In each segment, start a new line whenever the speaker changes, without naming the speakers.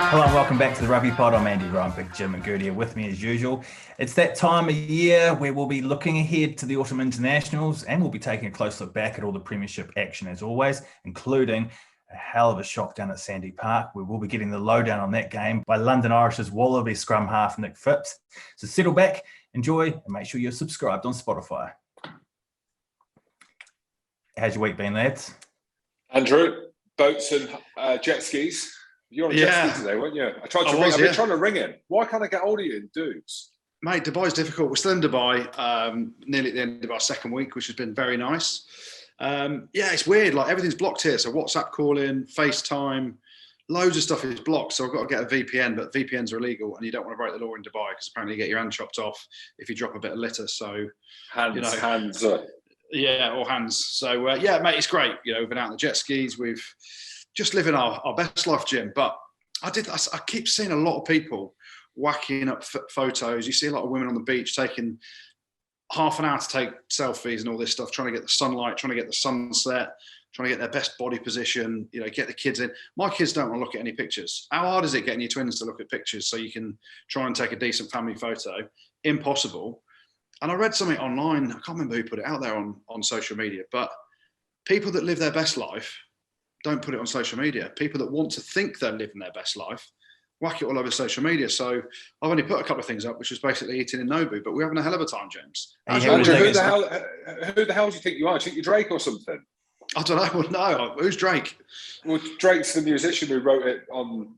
Hello and welcome back to the Rugby Pod. I'm Andy Ryan, Big Jim and Goodey are with me as usual. It's that time of year where we'll be looking ahead to the autumn internationals and we'll be taking a close look back at all the Premiership action as always, including a hell of a shock down at Sandy Park. We will be getting the lowdown on that game by London Irish and Wallabies scrum-half Nick Phipps. So settle back, enjoy, and make sure you're subscribed on Spotify. How's your week been, lads?
Andrew, boats and jet skis. You're on jet ski today, weren't you? I've been trying to ring in. Why can't I get hold of you, dudes?
Mate, Dubai's difficult. We're still in Dubai, nearly at the end of our second week, which has been very nice. It's weird. Like everything's blocked here. So WhatsApp calling, FaceTime, loads of stuff is blocked. So I've got to get a VPN, but VPNs are illegal, and you don't want to break the law in Dubai because apparently you get your hand chopped off if you drop a bit of litter. So
hands.
Yeah, or hands. So mate, it's great. We've been out on the jet skis. We've just living our best life, Jim. But I keep seeing a lot of people whacking up photos. You see a lot of women on the beach taking half an hour to take selfies and all this stuff, trying to get the sunlight, trying to get the sunset, trying to get their best body position, get the kids in. My kids don't want to look at any pictures. How hard is it getting your twins to look at pictures so you can try and take a decent family photo? Impossible. And I read something online, I can't remember who put it out there on social media, but people that live their best life don't put it on social media. People that want to think they're living their best life whack it all over social media. So I've only put a couple of things up, which was basically eating in Nobu, but we're having a hell of a time, James.
Andrew, who the hell do you think you are? Do you think you're Drake or something?
I don't know. Well, no, who's Drake?
Well, Drake's the musician who wrote it on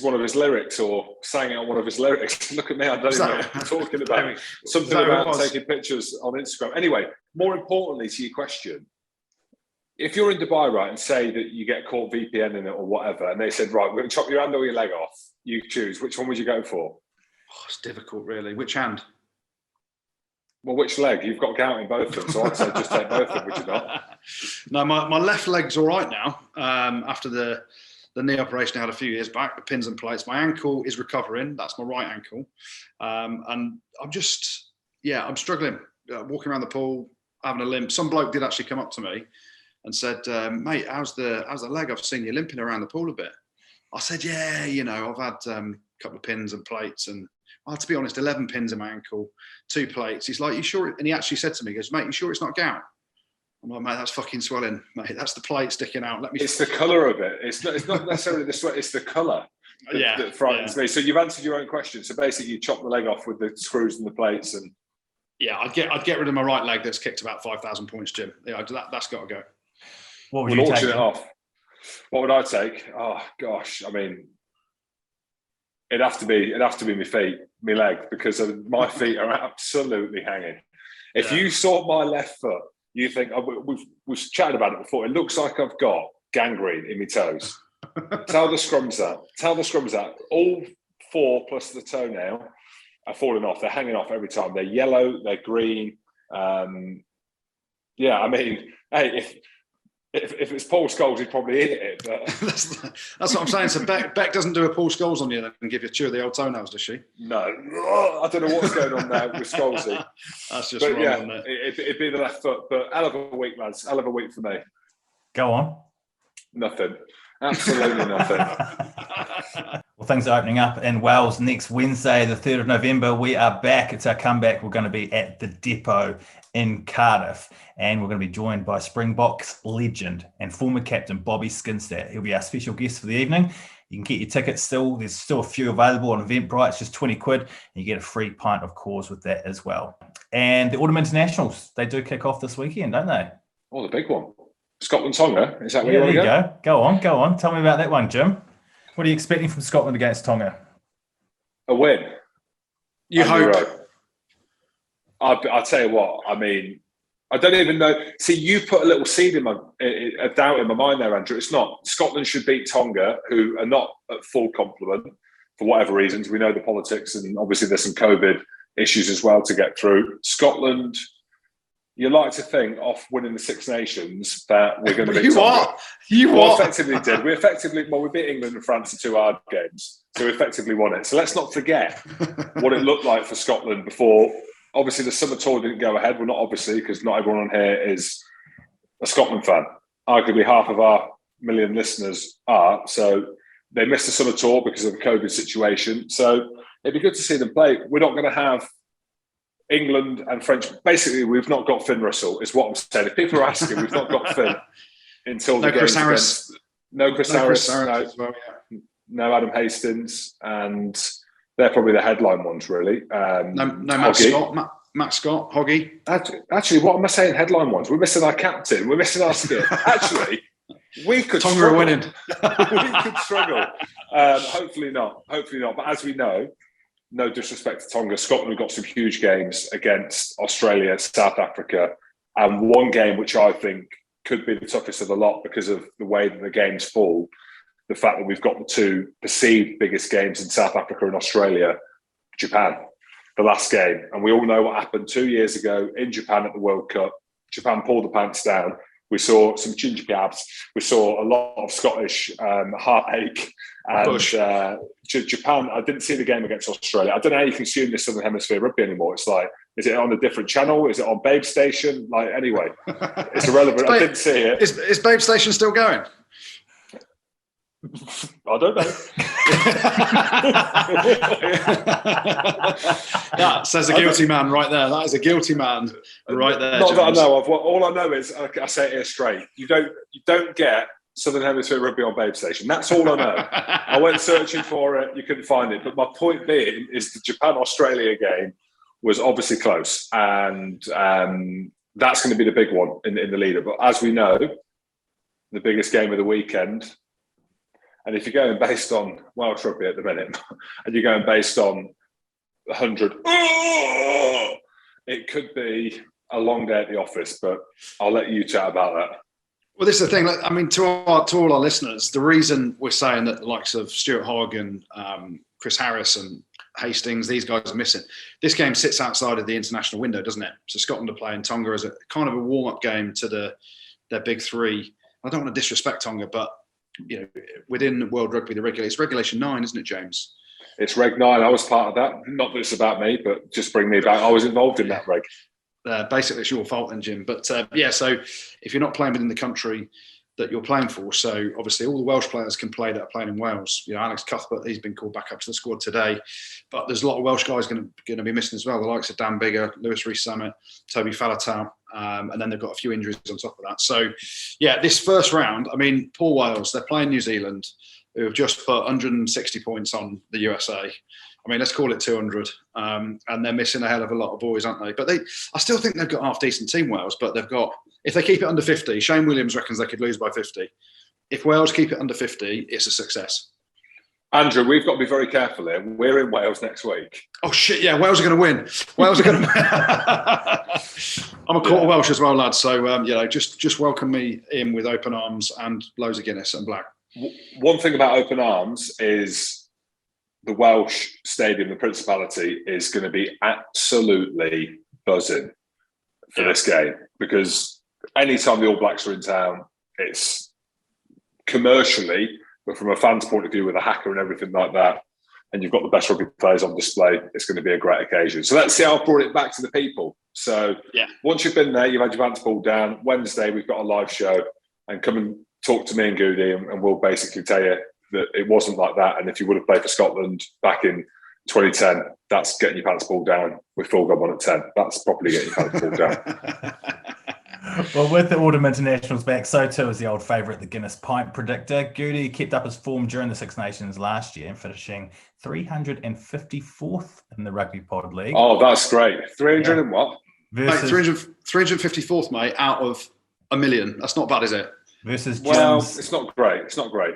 one of his lyrics or sang it on one of his lyrics. Look at me, I don't even know what I'm talking about. Something about taking pictures on Instagram. Anyway, more importantly to your question, if you're in Dubai, right, and say that you get caught VPN in it or whatever, and they said, right, we're going to chop your hand or your leg off, you choose. Which one would you go for?
Oh, it's difficult, really. Which hand?
Well, which leg? You've got gout in both of them, so I'd say just take both of them, would you not?
No, my left leg's all right now. After the knee operation I had a few years back, the pins and plates. My ankle is recovering. That's my right ankle. And I'm just, I'm struggling. Walking around the pool, having a limp. Some bloke did actually come up to me and said, mate, how's the leg? I've seen you limping around the pool a bit. I said, I've had a couple of pins and plates and, to be honest, 11 pins in my ankle, 2 plates. He's like, you sure? And he actually said to me, he goes, mate, you sure it's not gout? I'm like, mate, that's fucking swelling, mate. That's the plate sticking out. It's
the colour of it. It's not necessarily the sweat, it's the colour that frightens me. So you've answered your own question. So basically you chop the leg off with the screws and the plates and...
Yeah, I'd get rid of my right leg that's kicked about 5,000 points, Jim. Yeah, that's got to go.
What would you take?
It off. What would I take? Oh gosh, I mean, it'd have to be my feet, my leg, because my feet are absolutely hanging. If you saw my left foot, you think we've chatted about it before. It looks like I've got gangrene in my toes. Tell the scrums that. All 4 plus the toenail are falling off. They're hanging off every time. They're yellow. They're green. I mean, hey, if it's Paul Scholes, he'd probably eat it. But
that's what I'm saying. So Beck doesn't do a Paul Scholes on you then and give you a chew of the old toenails, does she?
No, I don't know what's going on there with Scholesy.
That's just wrong, isn't
it? It'd be the left foot. But hell of a week, lads. Hell of a week for me.
Go on.
Nothing. Absolutely nothing.
Well, things are opening up in Wales next Wednesday, the 3rd of November. We are back. It's our comeback. We're going to be at the Depot in Cardiff, and we're going to be joined by Springboks legend and former captain Bobby Skinstad. He'll be our special guest for the evening. You can get your tickets still. There's still a few available on Eventbrite. It's just 20 quid, and you get a free pint of Coors with that as well. And the Autumn Internationals, they do kick off this weekend, don't they?
Oh, the big one. Scotland Tonga, is that where you want to go?
Go on. Tell me about that one, Jim. What are you expecting from Scotland against Tonga?
A win.
You hope.
I'll tell you what, I mean, I don't even know. See, you put a little seed a doubt in my mind there, Andrew. It's not. Scotland should beat Tonga, who are not at full complement for whatever reasons. We know the politics, and obviously there's some COVID issues as well to get through. Scotland, you like to think off winning the Six Nations that we're going to beat Tonga. We effectively we beat England and France in 2 hard games, so we effectively won it. So let's not forget what it looked like for Scotland before. Obviously, the summer tour didn't go ahead. Well, not obviously, because not everyone on here is a Scotland fan. Arguably half of our million listeners are. So they missed the summer tour because of the COVID situation. So it'd be good to see them play. We're not going to have England and French. Basically, we've not got Finn Russell, is what I'm saying. If people are asking, we've not got Finn until the games against. No Chris Harris. No Adam Hastings. And they're probably the headline ones, really.
No Matt Scott. Matt Scott, Hoggy.
Actually, what am I saying? Headline ones. We're missing our captain. We're missing our skip. Actually, we could
Tonga
struggle.
Are winning.
We could struggle. Hopefully not. But as we know, no disrespect to Tonga, Scotland have got some huge games against Australia, South Africa, and one game which I think could be the toughest of the lot because of the way that the games fall. The fact that we've got the two perceived biggest games in South Africa and Australia, Japan. The last game, and we all know what happened 2 years ago in Japan at the World Cup. Japan pulled the pants down. We saw some ginger gabs. We saw a lot of Scottish heartache. And Japan, I didn't see the game against Australia. I don't know how you consume this Southern Hemisphere rugby anymore. It's like, is it on a different channel? Is it on Babe Station? Like, anyway, it's irrelevant. I didn't see it.
Is Babe Station still going?
I don't know.
That says a guilty man right there. That is a guilty man right there.
Not James. That I know of. All I know is, I say it here straight. You don't get Southern Hemisphere rugby on Babe Station. That's all I know. I went searching for it. You couldn't find it. But my point being is the Japan-Australia game was obviously close, and that's going to be the big one in the leader. But as we know, the biggest game of the weekend. And if you're going based on Welsh rugby at the minute, and you're going based on 100, it could be a long day at the office, but I'll let you chat about that.
Well, this is the thing. I mean, to all our listeners, the reason we're saying that the likes of Stuart Horgan, Chris Harris and Hastings, these guys are missing. This game sits outside of the international window, doesn't it? So Scotland are playing Tonga as a kind of a warm-up game to their big three. I don't want to disrespect Tonga, but you know, within World Rugby, it's Regulation 9, isn't it, James?
It's Reg 9. I was part of that. Not that it's about me, but just bring me back. I was involved in that reg.
Basically, it's your fault then, Jim. But so if you're not playing within the country that you're playing for, so obviously all the Welsh players can play that are playing in Wales. You know, Alex Cuthbert, he's been called back up to the squad today. But there's a lot of Welsh guys going to be missing as well. The likes of Dan Biggar, Lewis Rees-Summit, Toby Faletau. And then they've got a few injuries on top of that. So, this first round, I mean, poor Wales, they're playing New Zealand, who have just put 160 points on the USA. I mean, let's call it 200. And they're missing a hell of a lot of boys, aren't they? But I still think they've got a half-decent team, Wales, but they've got, if they keep it under 50, Shane Williams reckons they could lose by 50. If Wales keep it under 50, it's a success.
Andrew, we've got to be very careful here. We're in Wales next week.
Oh, shit, yeah, Wales are going to win. Wales are going to win. I'm a quarter Welsh as well, lads. So, just welcome me in with open arms and loads of Guinness and black.
One thing about open arms is the Welsh stadium, the Principality, is going to be absolutely buzzing for this game because anytime the All Blacks are in town, it's commercially, but from a fan's point of view with a hacker and everything like that, and you've got the best rugby players on display, it's going to be a great occasion. So let's see how I've brought it back to the people. So once you've been there, you've had your pants pulled down. Wednesday, we've got a live show, and come and talk to me and Goodey, and we'll basically tell you that it wasn't like that. And if you would have played for Scotland back in 2010, that's getting your pants pulled down with Phil Godwin at 10. That's properly getting your pants pulled down.
Well, with the autumn internationals back, so too is the old favourite, the Guinness Pint Predictor. Goodey kept up his form during the Six Nations last year, finishing 354th in the Rugby Pod League.
Oh, that's great. 300 and what?
Versus, mate, 354th, mate, out of a million. That's not bad, is it?
Versus Jim's.
Well, it's not great. It's not great.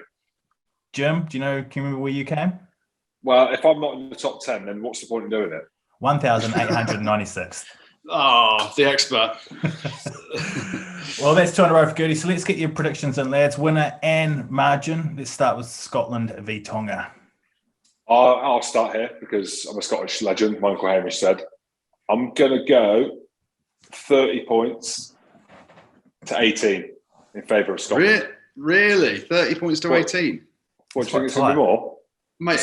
Jim, can you remember where you came?
Well, if I'm not in the top 10, then what's the point in doing it?
1,896.
Oh, the expert.
Well, that's 2 in a row for Goodey. So let's get your predictions in, lads. Winner and margin. Let's start with Scotland v Tonga.
I'll start here because I'm a Scottish legend. My Uncle Hamish said. I'm going to go 30 points to 18 in favour of Scotland.
Really? 30 points to 18?
What, do you think it's going to be more?
Mate,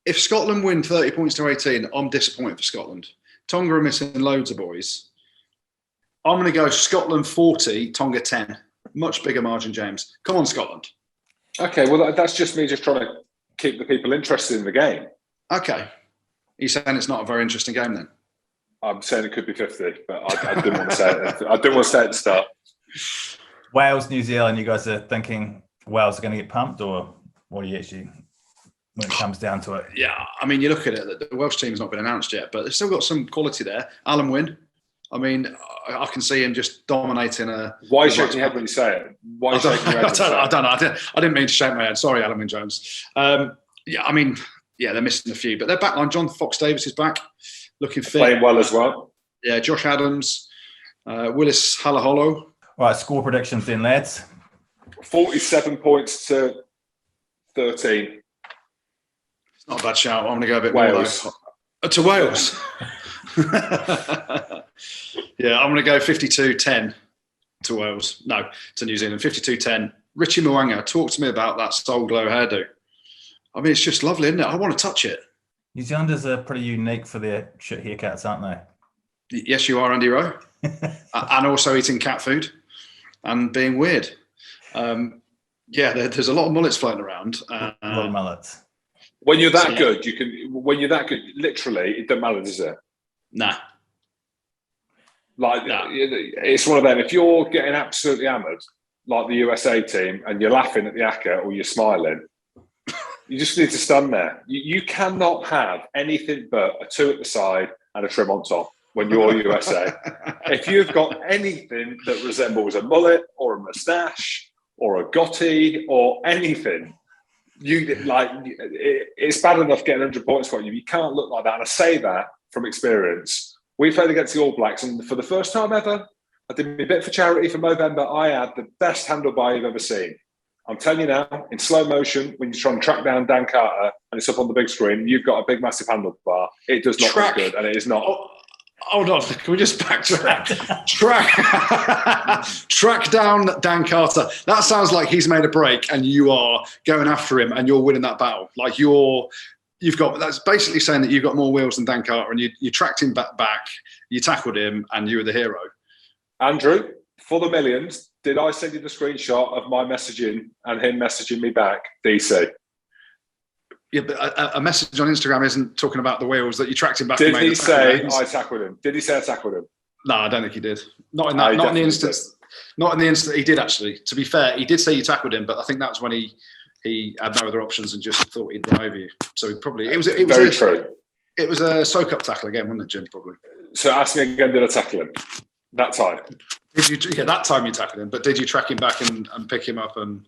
if Scotland win 30 points to 18, I'm disappointed for Scotland. Tonga are missing loads of boys. I'm going to go Scotland 40, Tonga 10. Much bigger margin, James. Come on, Scotland.
Okay, well, that's just me just trying to keep the people interested in the game.
Okay. You're saying it's not a very interesting game then?
I'm saying it could be 50, but I didn't want to say it. I didn't want to say it at the start.
Wales, New Zealand, you guys are thinking Wales are going to get pumped, or what do you actually, when it comes down to it?
Yeah, I mean, you look at it, the Welsh team's not been announced yet, but they've still got some quality there. Alan Wynne, I mean, I can see him just dominating a...
Why are you shaking your head when you say it? Why are you shaking your head?
I don't know. I didn't mean to shake my head. Sorry, Alan Wynne-Jones. Yeah, I mean, yeah, they're missing a few, but their backline, John Fox-Davis is back, looking fit.
Playing well as well.
Yeah, Josh Adams, Willis Halaholo.
All right, score predictions then, lads.
47 points to 13.
It's not a bad shout. I'm going to go a bit
Wales.
more though. To Wales. Yeah, I'm going to go 52-10 to Wales. No, to New Zealand. 52-10. Richie Mwanga, talk to me about that Soul Glow hairdo. I mean, it's just lovely, isn't it? I want to touch it.
New Zealanders are pretty unique for their shit haircuts, aren't they?
Yes, you are, Andy Rowe. And also eating cat food and being weird. Yeah, there's a lot of mullets floating around.
A lot of mullets.
When you're that good, you can. When you're that good, literally, it doesn't matter, does it?
Nah.
Like, it's one of them. If you're getting absolutely hammered, like the USA team, and you're laughing at the acca or you're smiling, you just need to stand there. You cannot have anything but a 2 at the side and a trim on top when you're USA. If you've got anything that resembles a mullet or a moustache or a goatee or anything, it's bad enough getting 100 points for you. You can't look like that. And I say that from experience. We played against the All Blacks, and for the first time ever, I did my bit for charity for Movember. I had the best handlebar you've ever seen. I'm telling you now, in slow motion, when you're trying to track down Dan Carter and it's up on the big screen, you've got a big, massive handlebar. It does not look good, and it is not.
Oh, hold on, can we just backtrack? Track down Dan Carter. That sounds like he's made a break and you are going after him and you're winning that battle. Like that's basically saying that you've got more wheels than Dan Carter and you tracked him back, you tackled him, and you were the hero.
Andrew, for the millions, did I send you the screenshot of my messaging and him messaging me back, DC?
Yeah, but a message on Instagram isn't talking about the wheels that you tracked him back.
Did he say I tackled him? Did he say I tackled him?
No, I don't think he did. Not in that. Not in the instance. Not in the instant. He did actually. To be fair, he did say you tackled him, but I think that's when he had no other options and just thought he'd run over you. So he probably it was
very true.
It was a soak up tackle again, wasn't it, Jim? Probably.
So ask me again. Did I tackle him that time?
Did you? Yeah, that time you tackled him, but did you track him back and pick him up and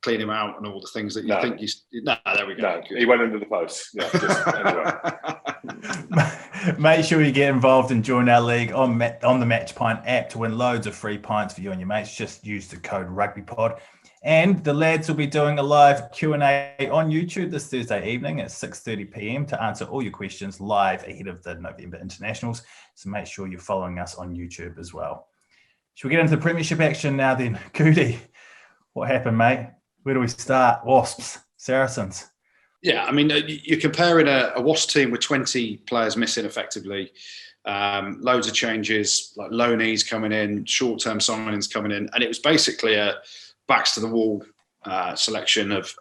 clean him out and all the things that you think you... No, there we go.
No, he went under the post. Yeah,
anyway. Make sure you get involved and join our league on the Match Pint app to win loads of free pints for you and your mates. Just use the code RugbyPod. And the lads will be doing a live Q&A on YouTube this Thursday evening at 6:30 p.m. to answer all your questions live ahead of the November internationals. So make sure you're following us on YouTube as well. Should we get into the Premiership action now then? Goodey, what happened, mate? Where do we start? Wasps, Saracens.
Yeah, I mean, you're comparing a Wasp team with 20 players missing effectively, loads of changes, like loanees coming in, short-term signings coming in, and it was basically a backs to the wall selection of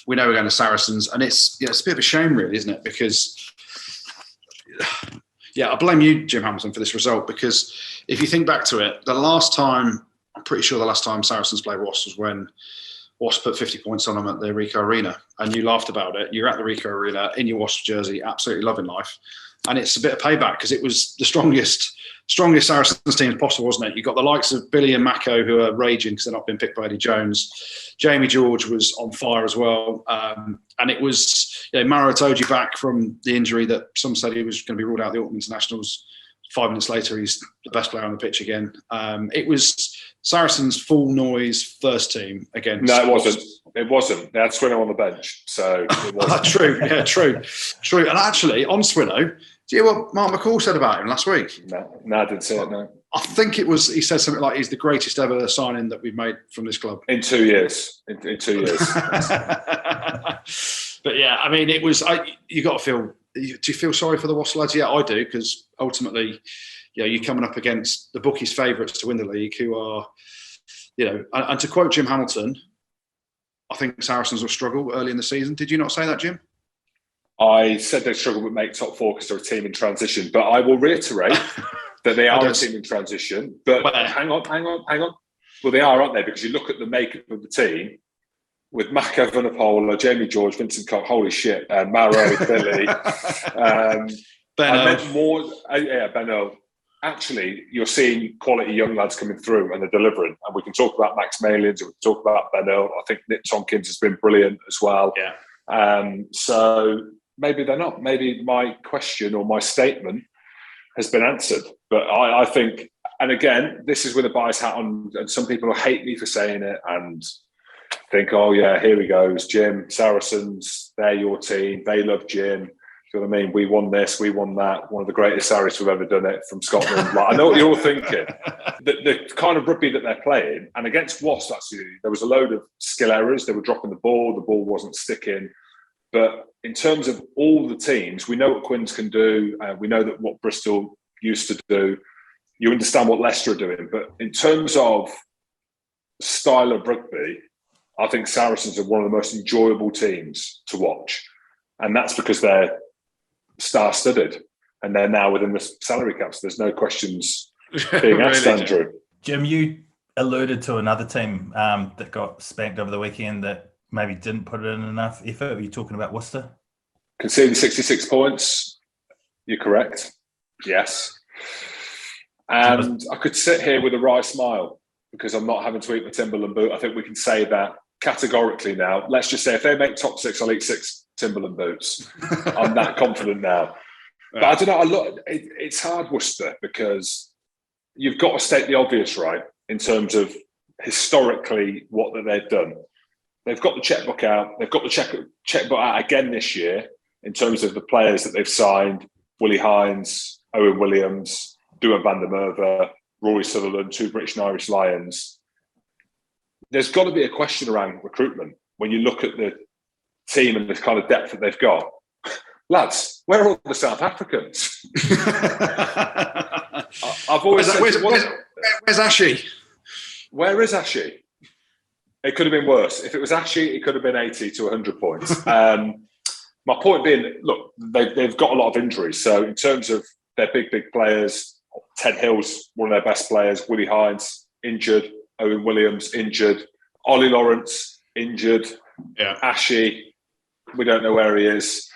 we know we're going to Saracens, and it's a bit of a shame, really, isn't it? Because I blame you, Jim Hamilton, for this result, because if you think back to it, I'm pretty sure the last time Saracens played Wasps was when Wasps put 50 points on them at the Ricoh Arena, and you laughed about it. You're at the Ricoh Arena in your Wasps jersey, absolutely loving life, and it's a bit of payback because it was the strongest Saracens team possible, wasn't it? You got the likes of Billy and Mako who are raging because they're not being picked by Eddie Jones. Jamie George was on fire as well, and it was Maro Itoje back from the injury that some said he was going to be ruled out of the Autumn Internationals. 5 minutes later, he's the best player on the pitch again. It was Saracens' full noise first team against.
No, it wasn't. It wasn't. They had Swinnow on the bench, so it wasn't.
True. Yeah, true. And actually, on Swinnow, do you hear what Mark McCall said about him last week?
No, I didn't say it. No,
I think it was. He said something like, "He's the greatest ever signing that we've made from this club
in 2 years." In 2 years.
But yeah, I mean, it was. You got to feel do you feel sorry for the Wasps lads? Yeah, I do, because ultimately, you're coming up against the bookies' favourites to win the league, who are, and to quote Jim Hamilton, I think Saracens will struggle early in the season. Did you not say that, Jim?
I said they struggle with make top 4 because they're a team in transition, but I will reiterate that they are a team in transition. But hang on. Well, they are, aren't they? Because you look at the makeup of the team with Mako Vunipola, Jamie George, Vincent Cock, holy shit, Maro, Billy,
Benno.
Benno. Actually, you're seeing quality young lads coming through and they're delivering. And we can talk about Max Malians, we can talk about Benno. I think Nick Tompkins has been brilliant as well.
Yeah.
So maybe they're not. Maybe my question or my statement has been answered. But I think, and again, this is with a bias hat on, and some people will hate me for saying it and think, oh yeah, here he goes, Jim, Saracens, they're your team, they love Jim. Do you know what I mean? We won this, we won that. One of the greatest Saracens who've ever done it from Scotland. Like, I know what you're all thinking. The kind of rugby that they're playing, and against Wasps, actually, there was a load of skill errors. They were dropping the ball wasn't sticking. But in terms of all the teams, we know what Quins can do. We know that what Bristol used to do. You understand what Leicester are doing. But in terms of style of rugby, I think Saracens are one of the most enjoyable teams to watch. And that's because they're star-studded and they're now within the salary caps. There's no questions being asked, really, Andrew.
Jim, you alluded to another team that got spanked over the weekend that maybe didn't put in enough effort. Were you talking about Worcester?
Conceding 66 points. You're correct. Yes. And I could sit here with a wry smile because I'm not having to eat my Timberland boot. I think we can say that categorically now. Let's just say if they make top 6, I'll eat 6 Timberland boots. I'm that confident now. But I don't know. It's hard, Worcester, because you've got to state the obvious, right? In terms of historically what that they've done. They've got the checkbook out. They've got the checkbook out again this year in terms of the players that they've signed. Willie Hines, Owen Williams, Duan van der Merwe, Rory Sutherland, 2 British and Irish Lions. There's got to be a question around recruitment when you look at the team and the kind of depth that they've got. Lads, where are all the South Africans? I've always said,
where's Ashy?
Where is Ashy? It could have been worse. If it was Ashy, it could have been 80 to 100 points. My point being, look, they've got a lot of injuries. So in terms of their big Players, Ted Hill's one of their best players, Willie Hines, injured, Owen Williams, injured, Ollie Lawrence, injured, Ashy, we don't know where he is.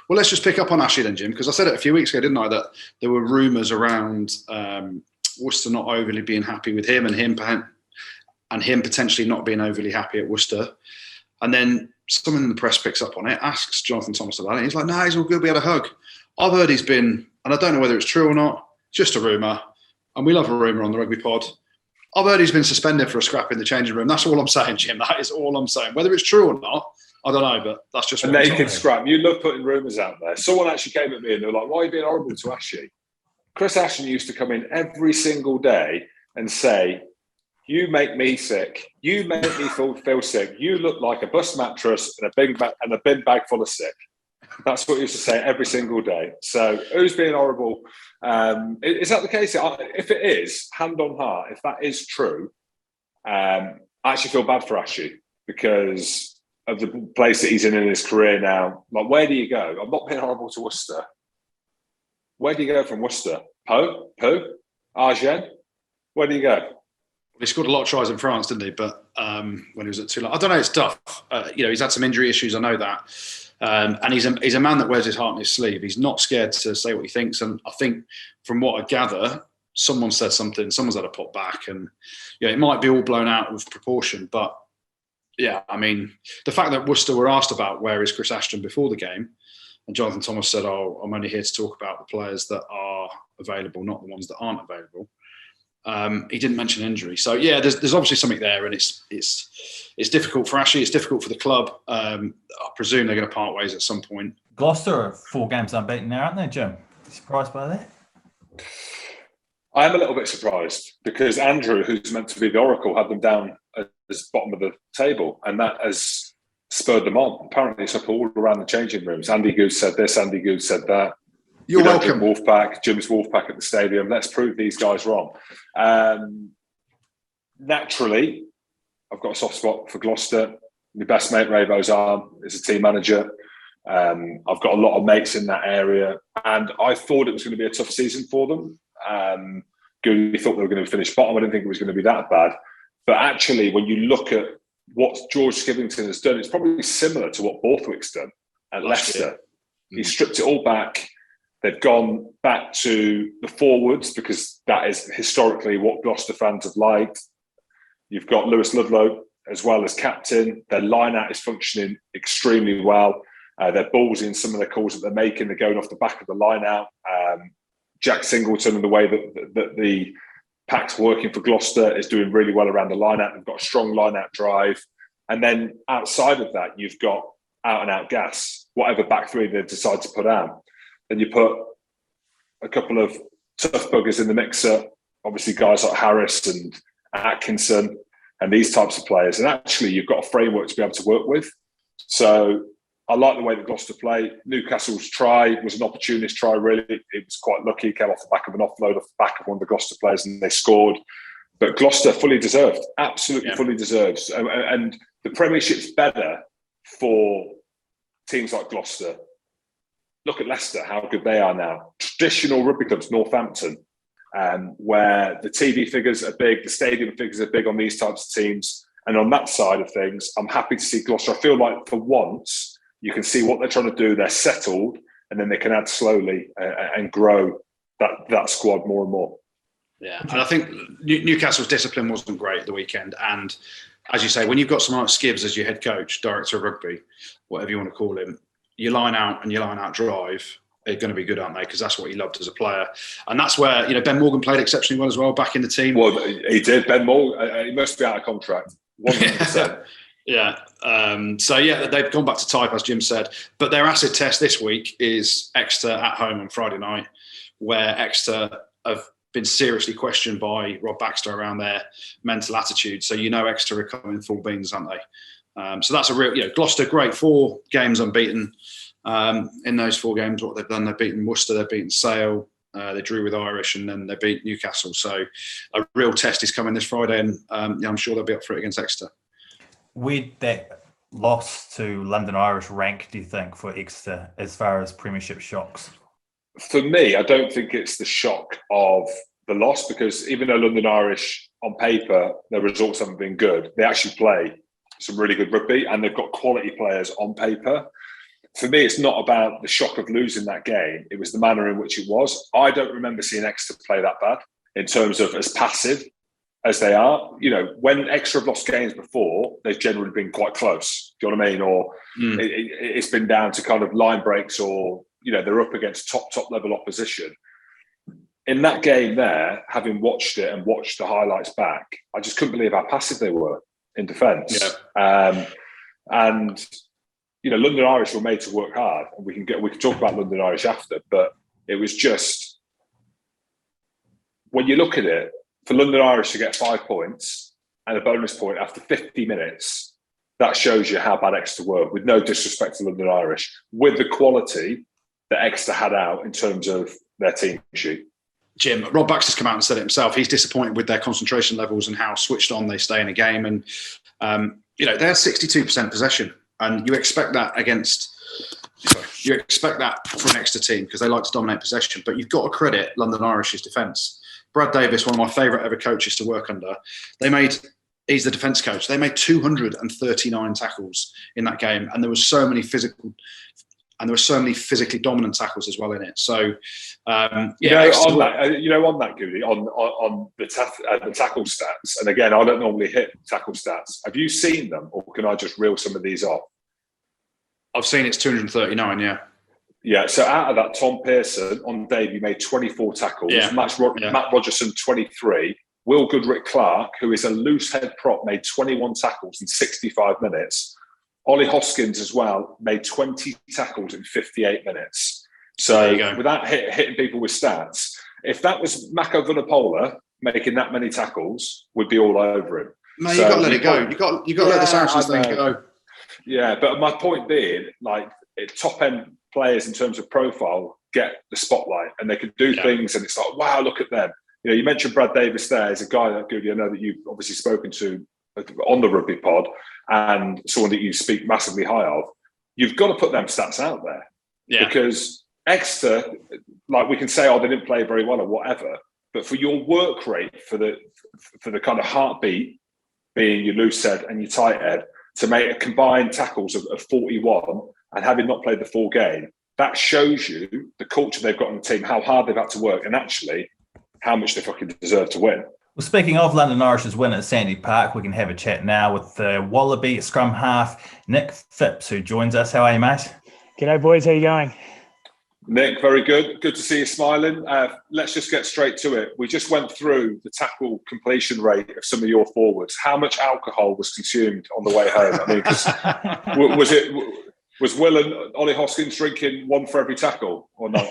Well, let's just pick up on Ashy then, Jim, because I said it a few weeks ago, didn't I, that there were rumours around Worcester not overly being happy with him and him potentially not being overly happy at Worcester. And then someone in the press picks up on it, asks Jonathan Thomas about it. He's like, no, he's all good. We had a hug. I've heard he's been, and I don't know whether it's true or not, just a rumour. And we love a rumour on the Rugby Pod. I've heard he's been suspended for a scrap in the changing room. That's all I'm saying, Jim. That is all I'm saying. Whether it's true or not, I don't know, but that's just what
a naked scrap. You love putting rumours out there. Someone actually came at me and they were like, why are you being horrible to Ashley? Chris Ashton used to come in every single day and say, you make me sick. You make me feel sick. You look like a bus mattress and a bin bag full of sick. That's what he used to say every single day. So who's being horrible? Is that the case? If it is, hand on heart, if that is true, I actually feel bad for Ashley because of the place that he's in his career now. Like, where do you go? I'm not being horrible to Worcester. Where do you go from Worcester? Pau? Agen? Where do you go?
He scored a lot of tries in France, didn't he? But when he was at Toulon, I don't know. It's tough. He's had some injury issues. I know that. And he's a man that wears his heart on his sleeve. He's not scared to say what he thinks. And I think from what I gather, someone said something, someone's had a pop back. And it might be all blown out of proportion. But yeah, I mean, the fact that Worcester were asked about where is Chris Ashton before the game, and Jonathan Thomas said, oh, I'm only here to talk about the players that are available, not the ones that aren't available. He didn't mention injury. So yeah, there's obviously something there, and it's difficult for Ashley. It's difficult for the club. I presume they're going to part ways at some point.
Gloucester are 4 games unbeaten now, aren't they, Jim? Surprised by that?
I am a little bit surprised because Andrew, who's meant to be the oracle, had them down as bottom of the table, and that has spurred them on. Apparently, it's up all around the changing rooms. Andy Good said this, Andy Good said that.
You're welcome.
Jim's Wolfpack at the stadium. Let's prove these guys wrong. Naturally, I've got a soft spot for Gloucester. My best mate, Ray Bozarn, is a team manager. I've got a lot of mates in that area, and I thought it was going to be a tough season for them. Goodey thought they were going to finish bottom. I didn't think it was going to be that bad. But actually, when you look at what George Skivington has done, it's probably similar to what Borthwick's done at Leicester. He stripped it all back. They've gone back to the forwards because that is historically what Gloucester fans have liked. You've got Lewis Ludlow as well as captain. Their line-out is functioning extremely well. They're ballsy in some of the calls that they're making. They're going off the back of the line-out. Jack Singleton and the way that the pack's working for Gloucester is doing really well around the line-out. They've got a strong line-out drive. And then outside of that, you've got out-and-out gas, whatever back three they decide to put out. Then you put a couple of tough buggers in the mixer, obviously guys like Harris and Atkinson and these types of players. And actually, you've got a framework to be able to work with. So I like the way that Gloucester play. Newcastle's try was an opportunist try, really. It was quite lucky. It came off the back of an offload off the back of one of the Gloucester players and they scored. But Gloucester fully deserved, absolutely fully deserves. And the Premiership's better for teams like Gloucester. Look at Leicester, how good they are now. Traditional rugby clubs, Northampton, where the TV figures are big, the stadium figures are big on these types of teams. And on that side of things, I'm happy to see Gloucester. I feel like for once, you can see what they're trying to do. They're settled, and then they can add slowly and grow that squad more and more.
Yeah, and I think Newcastle's discipline wasn't great at the weekend. And as you say, when you've got someone like Skibbs as your head coach, director of rugby, whatever you want to call him, your line out and your line out drive are going to be good, aren't they? Because that's what he loved as a player. And that's where, Ben Morgan played exceptionally well as well, back in the team.
Well, he did. Ben Morgan, he must be out of contract. 100%.
Yeah. They've gone back to type, as Jim said. But their acid test this week is Exeter at home on Friday night, where Exeter have been seriously questioned by Rob Baxter around their mental attitude. So Exeter are coming full beans, aren't they? So that's a real, Gloucester, great, 4 games unbeaten. In those 4 games, what they've done, they've beaten Worcester, they've beaten Sale, they drew with Irish, and then they beat Newcastle. So a real test is coming this Friday, and I'm sure they'll be up for it against Exeter.
Where'd that loss to London Irish rank, do you think, for Exeter as far as Premiership shocks?
For me, I don't think it's the shock of the loss, because even though London Irish, on paper, their results haven't been good, they actually play some really good rugby, and they've got quality players on paper. For me, it's not about the shock of losing that game. It was the manner in which it was. I don't remember seeing Exeter play that bad in terms of as passive as they are. When Exeter have lost games before, they've generally been quite close. Do you know what I mean? Or it's been down to kind of line breaks, or, they're up against top level opposition. In that game there, having watched it and watched the highlights back, I just couldn't believe how passive they were in defence. Yeah. London Irish were made to work hard, and we can talk about London Irish after, but it was just, when you look at it, for London Irish to get 5 points and a bonus point after 50 minutes, that shows you how bad Exeter were, with no disrespect to London Irish, with the quality that Exeter had out in terms of their team sheet.
Jim, Rob Baxter's come out and said it himself. He's disappointed with their concentration levels and how switched on they stay in a game. And, they had 62% possession. And you expect that for an Exeter team, because they like to dominate possession. But you've got to credit London Irish's defence. Brad Davis, one of my favourite ever coaches to work under, he's the defence coach. They made 239 tackles in that game, and there were so many physically dominant tackles as well in it. So, on that, Goodey, on the tackle stats, and again, I don't normally hit tackle stats. Have you seen them, or can I just reel some of these off? I've seen it's 239, yeah.
Yeah, so out of that, Tom Pearson on debut made 24 tackles.
Yeah.
Matt Rogerson, 23. Will Goodrick-Clark, who is a loose head prop, made 21 tackles in 65 minutes. Ollie Hoskins as well made 20 tackles in 58 minutes. So without hitting people with stats, if that was Mako Vunipola making that many tackles, we'd be all over him.
No, you've got to let it go. You've got to let the Saracens thing go.
Yeah, but my point being, like, top end players in terms of profile get the spotlight, and they can do things, and it's like, wow, look at them. You know, you mentioned Brad Davis there as a guy that Goodey, I know that you've obviously spoken to on the rugby pod, and someone that you speak massively high of. You've got to put them stats out there, because Exeter, like, we can say, oh, they didn't play very well or whatever, but for your work rate, for the kind of heartbeat being your loose head and your tight head, to make a combined tackles of 41 and having not played the full game, that shows you the culture they've got on the team, how hard they've had to work, and actually how much they fucking deserve to win.
Well, speaking of London Irish's win at Sandy Park, we can have a chat now with the Wallaby scrum-half, Nick Phipps, who joins us. How are you, mate?
G'day, boys. How you going?
Nick, very good. Good to see you smiling. Let's just get straight to it. We just went through the tackle completion rate of some of your forwards. How much alcohol was consumed on the way home? I mean, 'cause was Will and Ollie Hoskins drinking one for every tackle or not?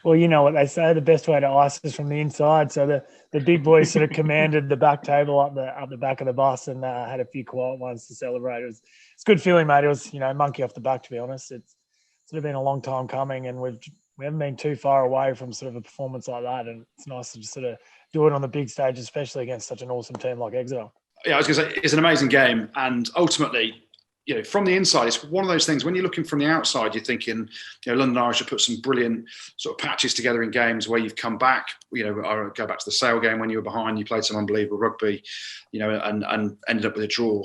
Well, you know what they say, the best way to ice is from the inside. So the big boys sort of commanded the back table up the back of the bus, and had a few quiet ones to celebrate. It's a good feeling, mate. It was, monkey off the back, to be honest. It's sort of been a long time coming, and we haven't been too far away from sort of a performance like that. And it's nice to just sort of do it on the big stage, especially against such an awesome team like Exeter.
Yeah, I was going to say, it's an amazing game. And ultimately, from the inside, it's one of those things, when you're looking from the outside, you're thinking, London Irish have put some brilliant sort of patches together in games where you've come back. I go back to the Sale game when you were behind, you played some unbelievable rugby, and ended up with a draw.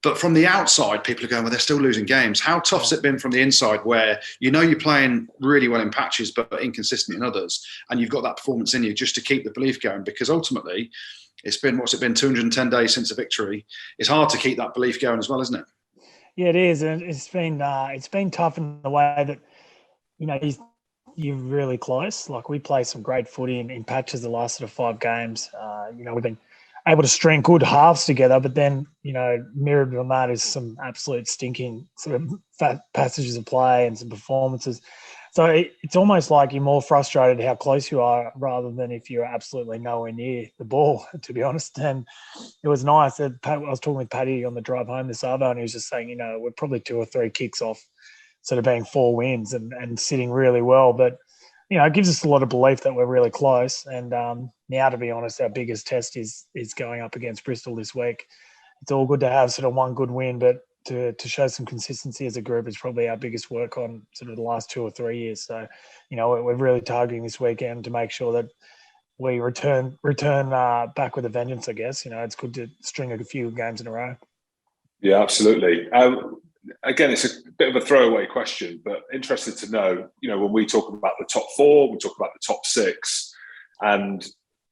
But from the outside, people are going, well, they're still losing games. How tough's it been from the inside where you're playing really well in patches but inconsistent in others, and you've got that performance in you just to keep the belief going? Because ultimately, it's been, 210 days since a victory. It's hard to keep that belief going as well, isn't it?
Yeah, it is. And it's been tough in the way that, you're really close. Like, we play some great footy in patches the last sort of 5 games. We've been able to string good halves together, but then, mirrored on that is some absolute stinking sort of passages of play and some performances. So it's almost like you're more frustrated how close you are rather than if you're absolutely nowhere near the ball, to be honest. And it was nice. I was talking with Paddy on the drive home this other, and he was just saying, we're probably 2 or 3 kicks off sort of being 4 wins and sitting really well. But, it gives us a lot of belief that we're really close. And now, to be honest, our biggest test is going up against Bristol this week. It's all good to have sort of one good win, but to show some consistency as a group is probably our biggest work on sort of the last 2 or 3 years. So, we're really targeting this weekend to make sure that we return back with a vengeance, I guess. It's good to string a few games in a row.
Yeah, absolutely. Again, it's a bit of a throwaway question, but interested to know, when we talk about the top 4, we talk about the top 6, and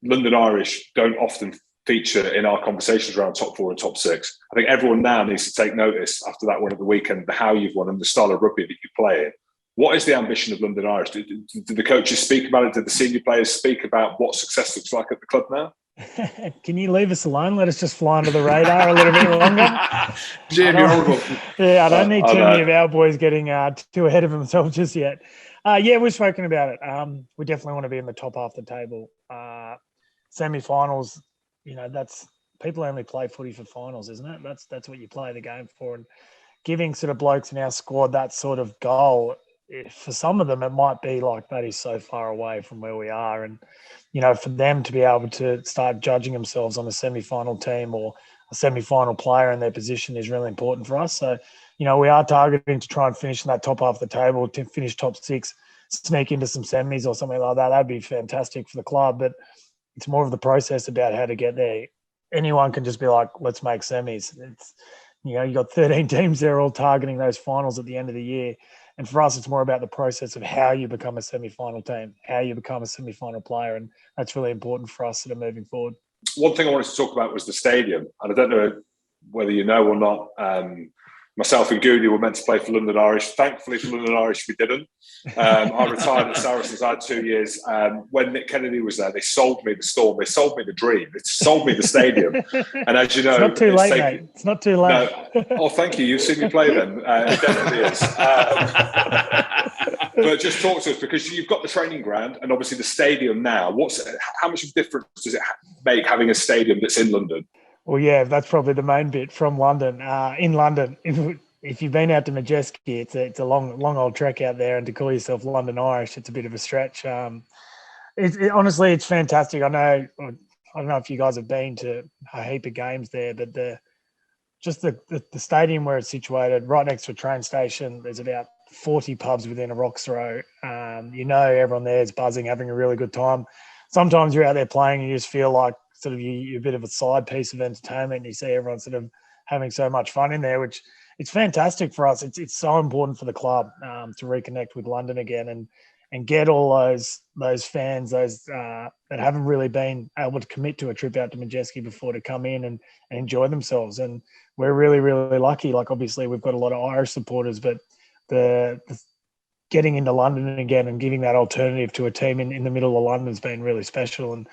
London Irish don't often feature in our conversations around top 4 and top 6. I think everyone now needs to take notice after that one at the weekend, how you've won and the style of rugby that you play in. What is the ambition of London Irish? Did the coaches speak about it? Did the senior players speak about what success looks like at the club now?
Can you leave us alone? Let us just fly under the radar a little bit longer.
Jim, you're horrible.
Yeah, I don't need too many of our boys getting too ahead of themselves just yet. Yeah, we've spoken about it. We definitely want to be in the top half of the table. Semi-finals, that's, people only play footy for finals, isn't it? That's what you play the game for. And giving sort of blokes in our squad that sort of goal, for some of them, it might be like that is so far away from where we are. And, for them to be able to start judging themselves on a semi-final team or a semi-final player in their position is really important for us. So, we are targeting to try and finish in that top half of the table, to finish top 6, sneak into some semis or something like that. That'd be fantastic for the club. But it's more of the process about how to get there. Anyone can just be like, let's make semis. It's, you got 13 teams there all targeting those finals at the end of the year. And for us, it's more about the process of how you become a semi-final team, how you become a semi-final player. And that's really important for us sort of moving forward.
One thing I wanted to talk about was the stadium. And I don't know whether you know or not, myself and Goodey were meant to play for London Irish. Thankfully for London Irish, we didn't. I retired at Saracens. I had 2 years. When Nick Kennedy was there, they sold me the Storm. They sold me the dream. They sold me the stadium. And as you know,
it's not too late, mate. It's not too late.
No. Oh, thank you. You've seen me play then. It definitely is. But just talk to us, because you've got the training ground and obviously the stadium now. How much of a difference does it make having a stadium that's in London?
Well, yeah, that's probably the main bit from London. In London, if you've been out to Majeski, it's a long old trek out there, and to call yourself London Irish, it's a bit of a stretch. Honestly, it's fantastic. I don't know if you guys have been to a heap of games there, but the stadium where it's situated, right next to a train station, there's about 40 pubs within a rock's throw. Everyone there is buzzing, having a really good time. Sometimes you're out there playing and you just feel like sort of you're a bit of a side piece of entertainment, and you see everyone sort of having so much fun in there, which it's fantastic for us. It's so important for the club to reconnect with London again and get all those fans, that haven't really been able to commit to a trip out to Majeski before, to come in and enjoy themselves. And we're really, really lucky. Like, obviously we've got a lot of Irish supporters, but the getting into London again and giving that alternative to a team in the middle of London has been really special. And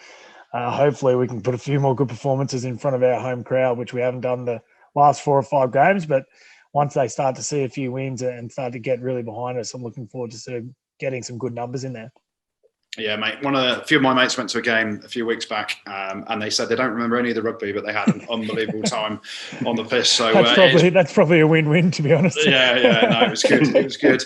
hopefully we can put a few more good performances in front of our home crowd, which we haven't done the last 4 or 5 games. But once they start to see a few wins and start to get really behind us, I'm looking forward to sort of getting some good numbers in there.
Yeah, mate. A few of my mates went to a game a few weeks back, and they said they don't remember any of the rugby, but they had an unbelievable time on the piss. So
that's probably a win-win, to be honest.
Yeah. No, it was good. It was good.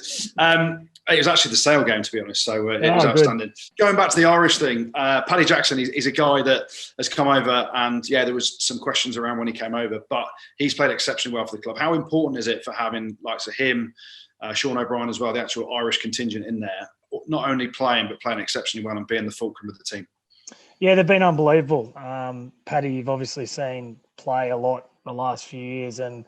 It was actually the Sale game, to be honest. So it was outstanding. Good. Going back to the Irish thing, Paddy Jackson, he's a guy that has come over, and there was some questions around when he came over, but he's played exceptionally well for the club. How important is it for having likes of him, Sean O'Brien as well, the actual Irish contingent in there, not only playing, but playing exceptionally well and being the fulcrum of the team?
Yeah, they've been unbelievable. Paddy, you've obviously seen play a lot the last few years and,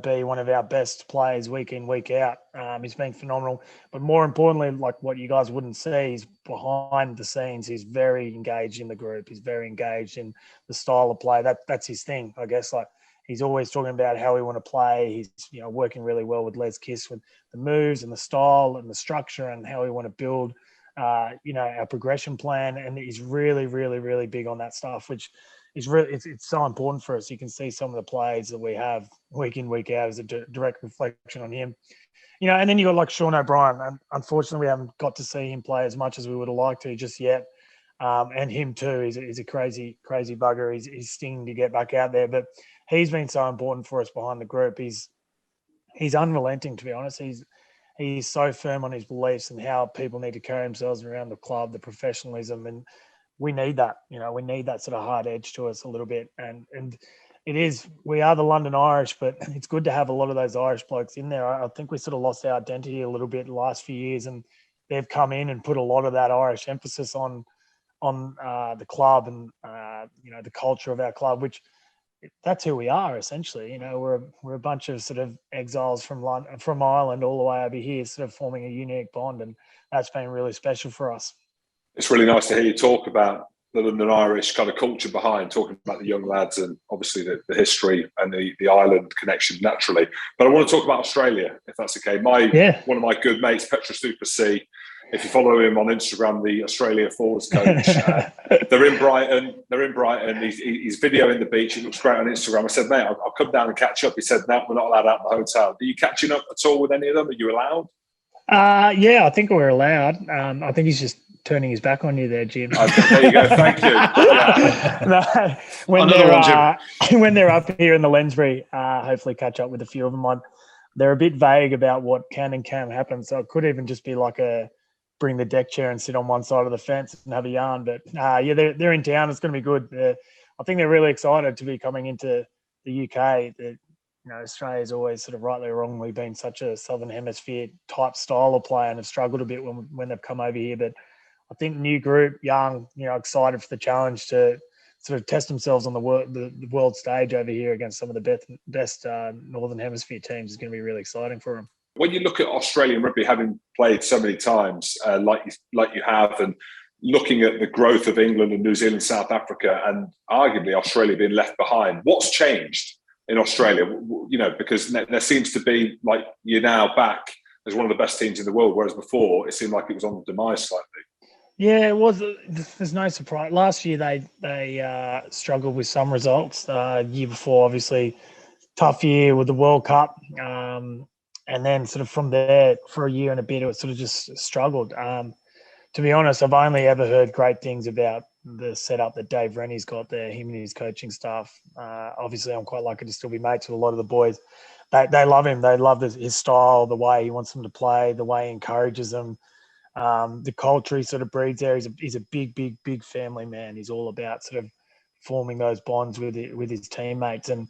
be one of our best players week in, week out. He's been phenomenal. But more importantly, like what you guys wouldn't see is behind the scenes, he's very engaged in the group. He's very engaged in the style of play. That's his thing, I guess. Like, he's always talking about how we want to play. He's, working really well with Les Kiss with the moves and the style and the structure and how we want to build, our progression plan. And he's really, really, really big on that stuff, which is really, it's so important for us. You can see some of the plays that we have week in, week out as a direct reflection on him. And then you got like Sean O'Brien. And unfortunately, we haven't got to see him play as much as we would have liked to just yet. And him too, he's a crazy, crazy bugger. He's stinging to get back out there, but he's been so important for us behind the group. He's unrelenting, to be honest. He's so firm on his beliefs and how people need to carry themselves around the club, the professionalism, and we need that. We need that sort of hard edge to us a little bit. And we are the London Irish, but it's good to have a lot of those Irish blokes in there. I think we sort of lost our identity a little bit the last few years, and they've come in and put a lot of that Irish emphasis on the club and the culture of our club, which that's who we are essentially. We're a bunch of sort of exiles from Ireland all the way over here, sort of forming a unique bond, and that's been really special for us.
It's really nice to hear you talk about the London Irish kind of culture behind, talking about the young lads and obviously the history and the island connection naturally. But I want to talk about Australia, if that's okay. One of my good mates, Petra Super C, if you follow him on Instagram, the Australia forwards coach, they're in Brighton. He's videoing the beach. It looks great on Instagram. I said, mate, I'll come down and catch up. He said, no, we're not allowed out of the hotel. Are you catching up at all with any of them? Are you allowed?
Yeah, I think we're allowed. I think he's just turning his back on you there, Jim.
There you go. Thank you. Yeah.
When they're up here in the Lensbury, hopefully catch up with a few of them. They're a bit vague about what can and can't happen. So it could even just be like bring the deck chair and sit on one side of the fence and have a yarn. But they're in town. It's going to be good. I think they're really excited to be coming into the UK. Australia's always sort of rightly or wrongly been such a Southern Hemisphere type style of play and have struggled a bit when they've come over here. But I think new group, young, excited for the challenge to sort of test themselves on the world stage over here against some of the best Northern Hemisphere teams is going to be really exciting for them.
When you look at Australian rugby, having played so many times, like you have, and looking at the growth of England and New Zealand, South Africa, and arguably Australia being left behind, what's changed in Australia? Because there seems to be like you're now back as one of the best teams in the world, whereas before it seemed like it was on the demise slightly. Yeah,
it was. There's no surprise. Last year they struggled with some results. Year before, obviously, tough year with the World Cup. And then sort of from there for a year and a bit, it sort of just struggled. To be honest, I've only ever heard great things about the setup that Dave Rennie's got there, him and his coaching staff. Obviously, I'm quite lucky to still be mates with a lot of the boys. They love him. They love his style, the way he wants them to play, the way he encourages them. The culture he sort of breeds there. He's a big family man. He's all about sort of forming those bonds with his teammates. And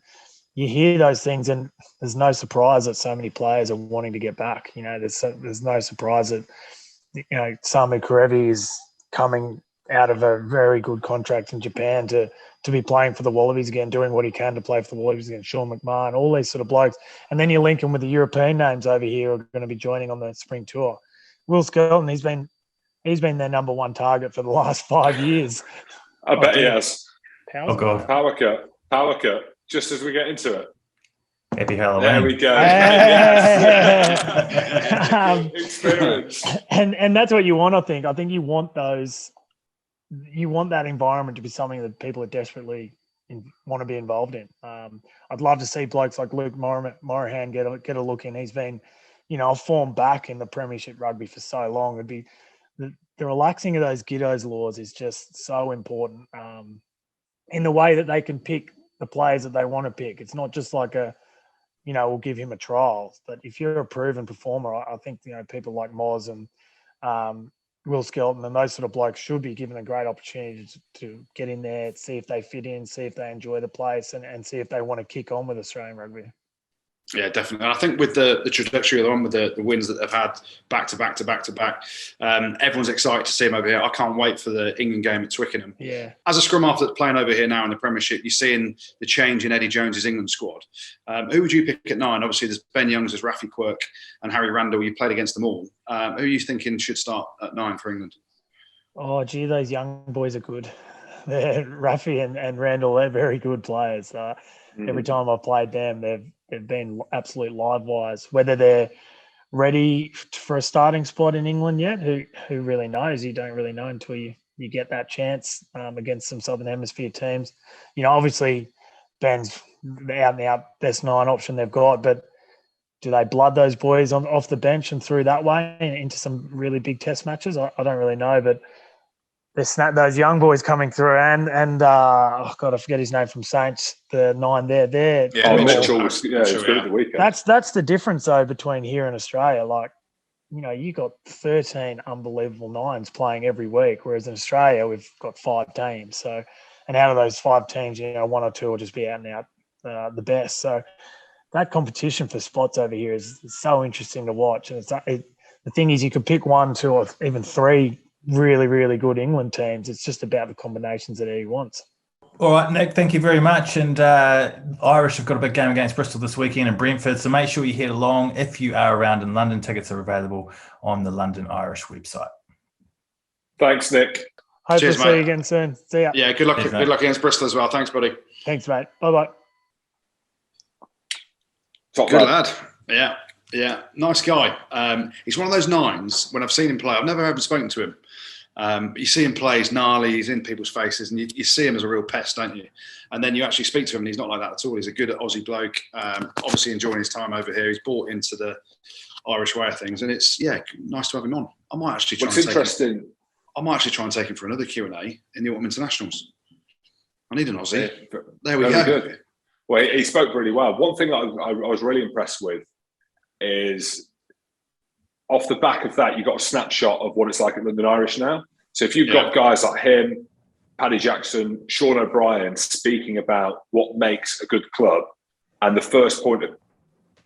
you hear those things, and there's no surprise that so many players are wanting to get back. There's no surprise that Samu Karevi is coming out of a very good contract in Japan to be playing for the Wallabies again, doing what he can to play for the Wallabies again. Sean McMahon, all these sort of blokes. And then you link him with the European names over here who are going to be joining on the spring tour. Will Skelton, he's been their number one target for the last 5 years.
I bet he has.
Oh, God.
Power cut. Just as we get into it.
Happy Halloween.
There we go.
Yes.
Experience.
And that's what you want, I think. I think you want that environment to be something that people are desperately want to be involved in. I'd love to see blokes like Luke Morahan get a look in. He's been, a form back in the Premiership rugby for so long. It'd be the relaxing of those Giddos laws is just so important in the way that they can pick the players that they want to pick. It's not just like we'll give him a trial. But if you're a proven performer, I think, people like Moz and Will Skelton and those sort of blokes should be given a great opportunity to get in there, see if they fit in, see if they enjoy the place, and see if they want to kick on with Australian rugby.
Yeah, definitely. And I think with the trajectory of the one, with the wins that they've had back to back, everyone's excited to see him over here. I can't wait for the England game at Twickenham.
Yeah.
As a scrum half that's playing over here now in the Premiership, you're seeing the change in Eddie Jones's England squad. Who would you pick at 9? Obviously, there's Ben Youngs, there's Rafi Quirk and Harry Randall. You played against them all. Who are you thinking should start at 9 for England?
Oh, gee, those young boys are good. Rafi and Randall, they're very good players. Every time I've played them, they've been absolute live wires. Whether they're ready for a starting spot in England yet, who really knows? You don't really know until you get that chance against some Southern Hemisphere teams. Obviously Ben's the out and out best 9 option they've got, but do they blood those boys off the bench and through that way into some really big test matches? I don't really know, but they snap those young boys coming through, and I forget his name from Saints, the 9 there.
Mitchell was good at the weekend.
That's the difference though between here and Australia. Like, you got 13 unbelievable 9s playing every week, whereas in Australia we've got 5 teams. So, and out of those 5 teams, 1 or 2 will just be out and out the best. So that competition for spots over here is so interesting to watch. And the thing is, you could pick 1, 2, or even 3 really, really good England teams. It's just about the combinations that he wants.
All right, Nick, thank you very much. And Irish have got a big game against Bristol this weekend in Brentford, so make sure you head along if you are around in London. Tickets are available on the London Irish website.
Thanks, Nick.
Hope to see you again soon. See ya.
Yeah, good luck.
Cheers,
good luck against Bristol as well. Thanks, buddy.
Thanks, mate. Bye-bye.
Good lad. Yeah. Nice guy. He's one of those 9s, when I've seen him play, I've never ever spoken to him. You see him play, he's gnarly, he's in people's faces, and you see him as a real pest, don't you? And then you actually speak to him, and he's not like that at all. He's a good Aussie bloke, obviously enjoying his time over here. He's bought into the Irish way of things, and it's, nice to have him on. I might actually try and take him for another Q&A in the Autumn Internationals. I need an Aussie. Yeah, there we go.
Good. Well, he spoke really well. One thing that I was really impressed with is, off the back of that, you got a snapshot of what it's like at London Irish now. So if you've got guys like him, Paddy Jackson, Sean O'Brien speaking about what makes a good club, and the first point of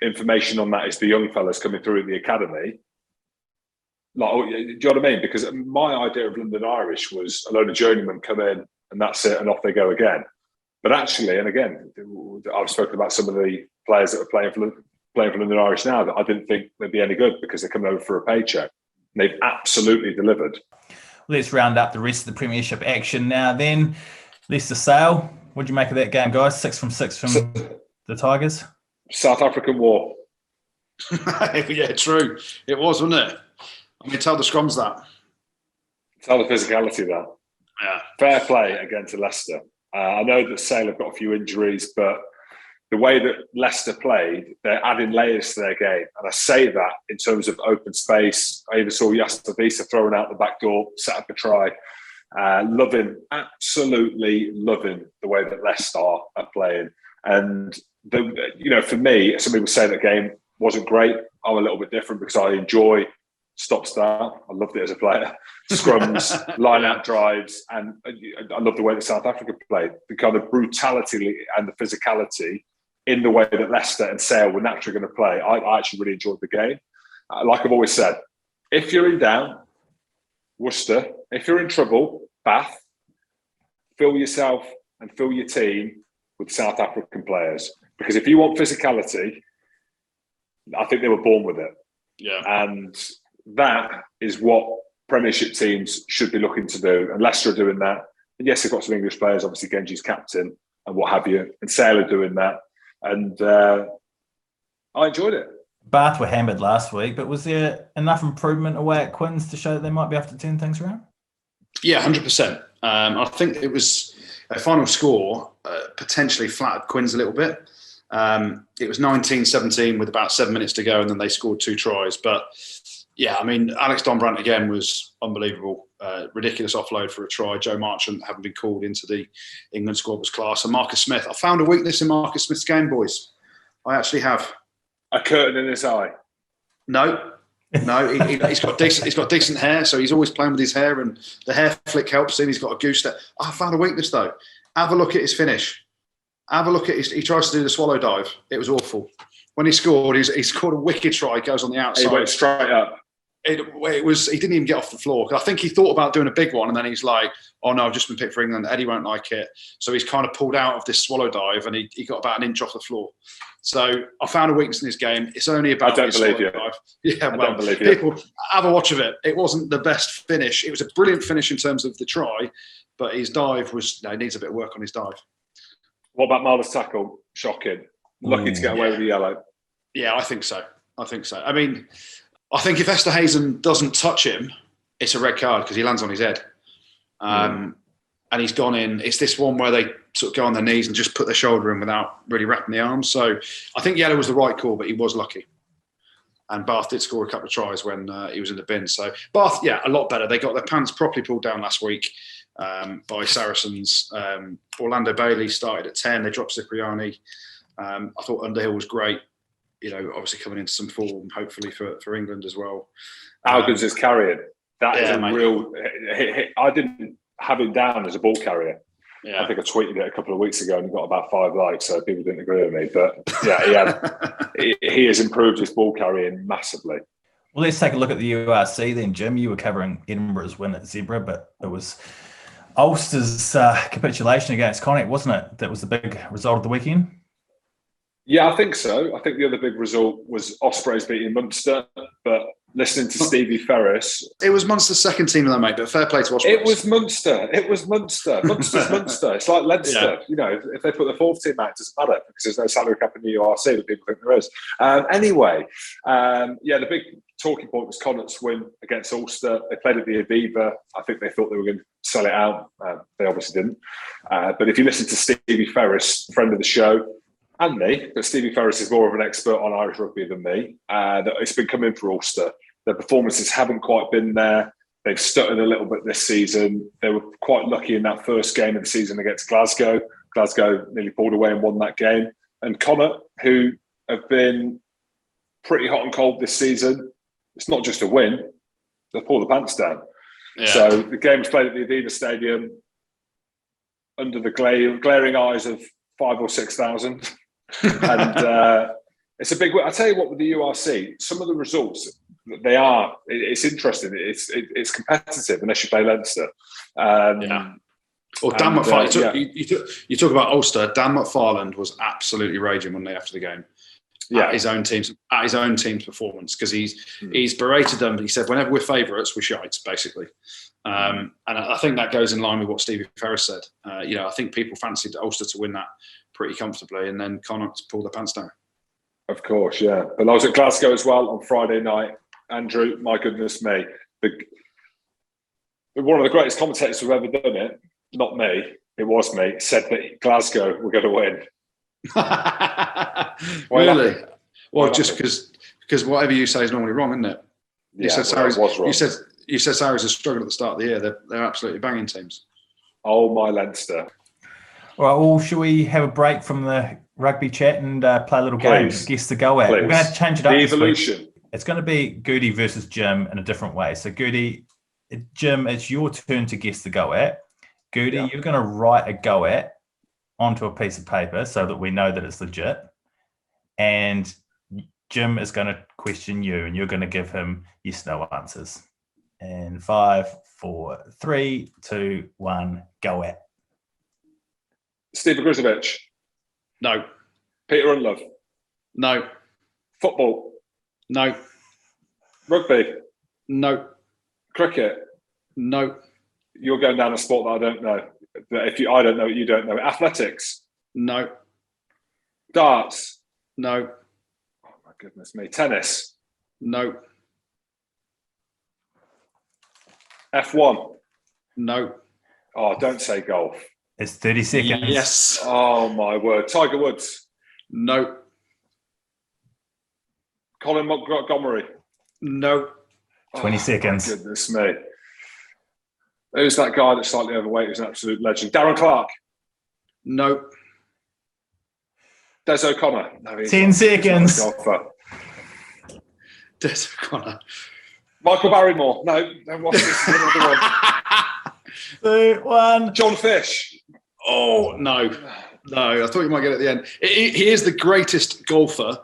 information on that is the young fellas coming through at the academy. Like, do you know what I mean? Because my idea of London Irish was a load of journeymen come in and that's it, and off they go again. But actually, and again, I've spoken about some of the players that are playing for London Irish now that I didn't think they'd be any good because they're coming over for a paycheck. And they've absolutely delivered.
Let's round up the rest of the Premiership action now then. Leicester Sale, what do you make of that game, guys? 6 from 6 from the Tigers?
South African War.
Yeah, true. It was, wasn't it? I mean, tell the scrums that.
Tell the physicality that.
Yeah.
Fair play again to Leicester. I know that Sale have got a few injuries, but the way that Leicester played, they're adding layers to their game. And I say that in terms of open space. I even saw Jasper Wiese throwing out the back door, set up a try. Absolutely loving the way that Leicester are playing. And, for me, some people say the game wasn't great. I'm a little bit different because I enjoy stop-start. I loved it as a player. Scrums, line-out drives, and I love the way that South Africa played. The kind of brutality and the physicality in the way that Leicester and Sale were naturally going to play. I actually really enjoyed the game. Like I've always said, if you're in down, Worcester. If you're in trouble, Bath. Fill yourself and fill your team with South African players. Because if you want physicality, I think they were born with it.
Yeah.
And that is what Premiership teams should be looking to do. And Leicester are doing that. And yes, they've got some English players, obviously Genji's captain and what have you. And Sale are doing that. And I enjoyed it.
Bath were hammered last week, but was there enough improvement away at Quins to show that they might be able to turn things around?
Yeah, 100%. I think it was a final score potentially flattered Quins a little bit. It was 19-17 with about 7 minutes to go, and then they scored 2 tries. But yeah, I mean, Alex Donbrandt again was unbelievable. Ridiculous offload for a try. Joe Marchant, having been called into the England squad, was class. And Marcus Smith, I found a weakness in Marcus Smith's game, boys. I actually have.
A curtain in his eye.
No, he's got decent hair, so he's always playing with his hair, and the hair flick helps him. He's got a goose step. I found a weakness though. Have a look at his finish. Have a look at he tries to do the swallow dive. It was awful. When he scored, he scored a wicked try. Goes on the outside.
He went straight up.
It was. He didn't even get off the floor. I think he thought about doing a big one, and then he's like, "Oh no, I've just been picked for England. Eddie won't like it." So he's kind of pulled out of this swallow dive, and he got about an inch off the floor. So I found a weakness in his game. It's only about.
I don't believe you.
Dive. Yeah,
I don't believe you.
People have a watch of it. It wasn't the best finish. It was a brilliant finish in terms of the try, but his dive was. No, he needs a bit of work on his dive.
What about Marler's tackle? Shocking. Lucky to get away with the yellow. Yeah,
I think so. I mean, I think if Esterhazen doesn't touch him, it's a red card because he lands on his head. And he's gone in. It's this one where they sort of go on their knees and just put their shoulder in without really wrapping the arms. So I think yellow was the right call, but he was lucky. And Bath did score a couple of tries when he was in the bin. So Bath, yeah, a lot better. They got their pants properly pulled down last week by Saracens. Orlando Bailey started at 10. They dropped Cipriani. I thought Underhill was great. You know, obviously coming into some form, hopefully for England as well.
Algons is carrying. That is a
mate.
real. I didn't have him down as a ball carrier.
Yeah.
I think I tweeted it a couple of weeks ago and got about 5 likes, so people didn't agree with me. But yeah, he has improved his ball carrying massively.
Well, let's take a look at the URC then, Jim. You were covering Edinburgh's win at Zebra, but it was Ulster's capitulation against Connacht, wasn't it? That was the big result of the weekend.
Yeah, I think so. I think the other big result was Ospreys beating Munster, but listening to Stevie Ferris...
It was Munster's second team though, mate, but fair play to Ospreys.
It was Munster. Munster's Munster. It's like Leinster. Yeah. You know, if they put the fourth team out, it doesn't matter because there's no salary cap in the URC that people think there is. Anyway, the big talking point was Connacht's win against Ulster. They played at the Aviva. I think they thought they were going to sell it out. They obviously didn't. But if you listen to Stevie Ferris, friend of the show, and me, but Stevie Ferris is more of an expert on Irish rugby than me. It's been coming for Ulster. Their performances haven't quite been there. They've stuttered a little bit this season. They were quite lucky in that first game of the season against Glasgow. Glasgow nearly pulled away and won that game. And Connacht, who have been pretty hot and cold this season, it's not just a win, they pull the pants down. Yeah. So the game was played at the Aviva Stadium under the glaring eyes of 5,000 or 6,000. And it's a big win. I tell you what, with the URC, some of the results, it's interesting. It's competitive unless you play Leinster.
Well, Dan McFarland, you talk about Ulster. Dan McFarland was absolutely raging Monday after the game. At his own team's performance, because he's berated them. He said, whenever we're favourites, we're shite, basically. And I think that goes in line with what Stevie Ferris said. I think people fancied Ulster to win that pretty comfortably, and then Connacht pull their pants down.
Of course, yeah. But I was at Glasgow as well on Friday night. Andrew, my goodness me. One of the greatest commentators who've ever done it, not me, it was me, said that Glasgow were going to win.
Really? Well, just because whatever you say is normally wrong, isn't it?
You said
you said Saracens struggled at the start of the year. They're absolutely banging teams.
Oh, my Leinster.
All right, well, should we have a break from the rugby chat and play a little game? Guess the go at. We're going to change it up.
The
this week.
evolution.
It's going to be Goodey versus Jim in a different way. So, Goodey, Jim, it's your turn to guess the go at. Goodey, you're going to write a go at onto a piece of paper so that we know that it's legit. And Jim is going to question you, and you're going to give him yes/no answers. And 5, 4, 3, 2, 1, go at.
Steve Grizovic.
No.
Peter Unlove.
No.
Football.
No.
Rugby.
No.
Cricket.
No.
You're going down a sport that I don't know. I don't know it, you don't know it. Athletics.
No.
Darts.
No.
Oh my goodness me. Tennis.
No.
F1.
No.
Oh, don't say golf.
It's 30 seconds.
Yes.
Oh my word. Tiger Woods.
No.
Colin Montgomery.
No.
20 seconds.
My goodness me. Who's that guy that's slightly overweight who's an absolute legend? Darren Clark.
No.
Des O'Connor. No,
10 seconds.
Des O'Connor.
Michael Barrymore. No, what's this? Another one.
2, 1.
John Fish.
Oh, no. No, I thought you might get it at the end. He is the greatest golfer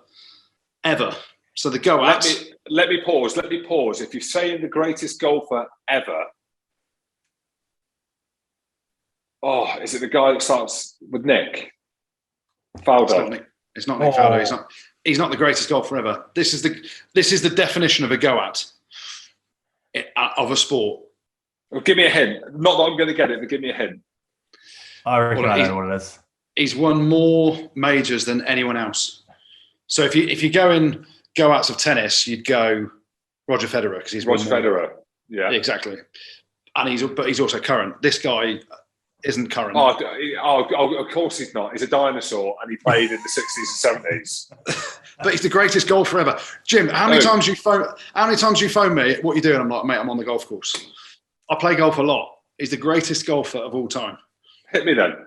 ever. So the go at.
Let me pause. If you're saying the greatest golfer ever, is it the guy that starts with Nick? Faldo.
It's not Nick Faldo. He's not the greatest golfer ever. This is the definition of a go at of a sport.
Well, give me a hint. Not that I'm going to get it, but give me a hint.
I reckon I know what it is.
He's won more majors than anyone else. So if you go in go outs of tennis, you'd go Roger Federer because he's
Roger Federer. Yeah,
exactly. And he's also current. This guy isn't current.
Of course he's not. He's a dinosaur, and he played in the 60s and 70s.
But he's the greatest golfer ever. Jim, how many times you phone me? What are you doing? I'm like, mate, I'm on the golf course. I play golf a lot. He's the greatest golfer of all time.
Hit me then.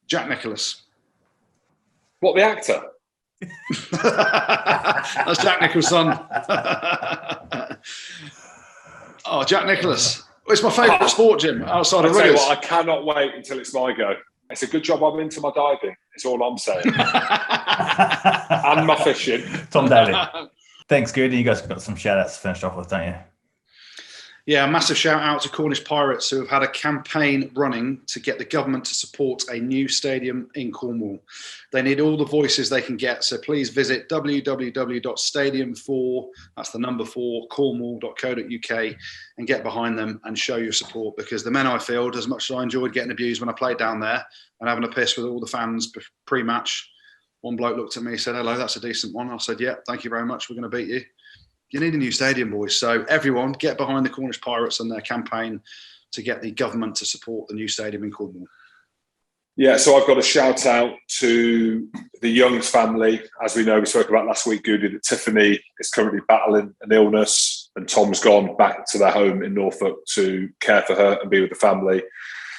Jack Nicklaus.
What, the actor?
That's Jack Nicklaus' son. Jack Nicklaus. It's my favourite sport, Jim, outside of rugby.
I cannot wait until it's my go. It's a good job I'm into my diving. It's all I'm saying. And my fishing.
Tom Daly. Thanks, Goodey. You guys have got some shout-outs to finish off with, don't you?
Yeah, a massive shout out to Cornish Pirates who have had a campaign running to get the government to support a new stadium in Cornwall. They need all the voices they can get, so please visit www.stadium4, that's the number 4, cornwall.co.uk, and get behind them and show your support, because the men I field, as much as I enjoyed getting abused when I played down there and having a piss with all the fans pre-match, one bloke looked at me and said, "Hello, that's a decent one." I said, "Yeah, thank you very much, we're going to beat you." You need a new stadium, boys. So everyone get behind the Cornish Pirates and their campaign to get the government to support the new stadium in Cornwall.
Yeah, so I've got a shout out to the Youngs family. As we know, we spoke about last week, Goodey, that Tiffany is currently battling an illness and Tom's gone back to their home in Norfolk to care for her and be with the family.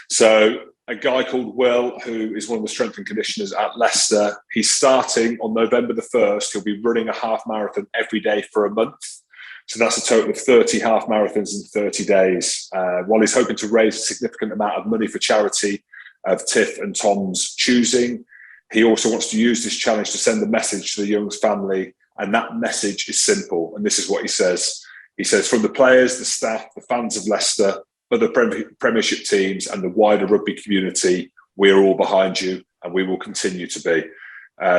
So a guy called Will, who is one of the strength and conditioners at Leicester, he's starting on November the 1st. He'll be running a half marathon every day for a month. So that's a total of 30 half marathons in 30 days. While he's hoping to raise a significant amount of money for charity of Tiff and Tom's choosing, he also wants to use this challenge to send a message to the Youngs family. And that message is simple. And this is what he says. He says, from the players, the staff, the fans of Leicester, other Premiership teams and the wider rugby community, we're all behind you and we will continue to be.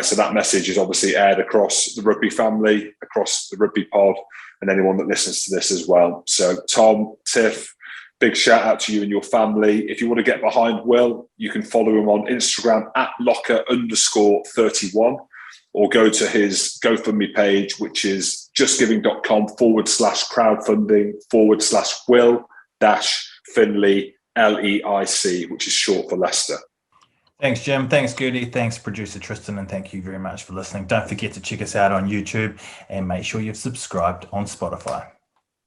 So that message is obviously aired across the rugby family, across the rugby pod, and anyone that listens to this as well. So Tom, Tiff, big shout out to you and your family. If you want to get behind Will, you can follow him on Instagram at locker_31 or go to his GoFundMe page, which is justgiving.com/crowdfunding/Will-Finley LEIC, which is short for Leicester.
Thanks, Jim. Thanks, Goodey. Thanks, producer Tristan. And thank you very much for listening. Don't forget to check us out on YouTube and make sure you've subscribed on Spotify.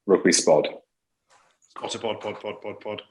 Rugby Spod.
Got a pod.